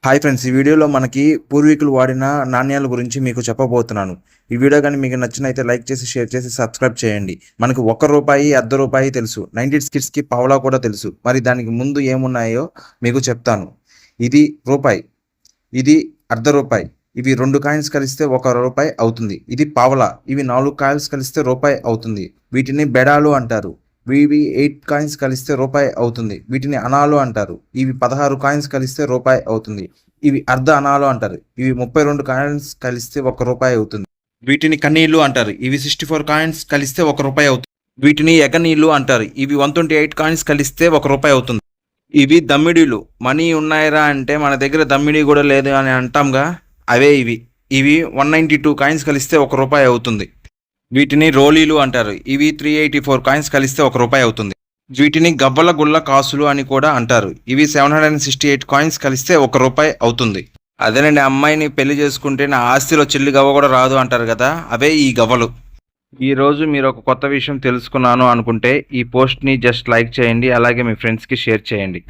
Hi friends, ఈ వీడియోలో మనకి పూర్వీకులు వాడిన నాణ్యాల గురించి మీకు చెప్పబోతున్నాను. ఈ వీడియో కానీ మీకు నచ్చినైతే లైక్ చేసి, షేర్ చేసి, సబ్స్క్రైబ్ చేయండి. మనకు ₹1, ₹1.5 తెలుసు. 90s కిడ్స్కి పావలా కూడా తెలుసు. మరి దానికి ముందు ఏమున్నాయో మీకు చెప్తాను. ఇది రూపాయి, ఇది ₹1.5. ఇవి 2 కాయిన్స్ కలిస్తే ₹1 అవుతుంది. ఇది పావలా, ఇవి 4 కాయిన్స్ కలిస్తే రూపాయి అవుతుంది. వీటిని బెడాలు అంటారు. ఇవి 8 కాయిన్స్ కలిస్తే రూపాయి అవుతుంది. వీటిని అనాలు అంటారు. ఇవి 16 కాయిన్స్ కలిస్తే రూపాయి అవుతుంది. ఇవి అర్ధ అనాలు అంటారు. ఇవి 32 కాయిన్స్ కలిస్తే ₹1 అవుతుంది. వీటిని కన్నీళ్లు అంటారు. ఇవి 64 కాయిన్స్ కలిస్తే ₹1 అవుతుంది. వీటిని ఎగనీళ్లు అంటారు. ఇవి 128 కాయిన్స్ కలిస్తే ₹1 అవుతుంది. ఇవి దమ్మిడీలు. మనీ ఉన్నాయిరా అంటే మన దగ్గర దమ్మిడి కూడా లేదు అని అంటాంగా, అవే ఇవి. ఇవి 192 కాయిన్స్ కలిస్తే ₹1 అవుతుంది. వీటిని రోలీలు అంటారు. ఇవి 384 కాయిన్స్ కలిస్తే ₹1 అవుతుంది. వీటిని గవ్వల గుళ్ళ కాసులు అని కూడా అంటారు. ఇవి 768 కాయిన్స్ కలిస్తే ₹1 అవుతుంది. అదేనండి, అమ్మాయిని పెళ్లి చేసుకుంటే నా ఆస్తిలో చిల్లి గవ్వ కూడా రాదు అంటారు కదా, అవే ఈ గవ్వలు. ఈరోజు మీరు ఒక కొత్త విషయం తెలుసుకున్నాను అనుకుంటే ఈ పోస్ట్ని జస్ట్ లైక్ చేయండి, అలాగే మీ ఫ్రెండ్స్కి షేర్ చేయండి.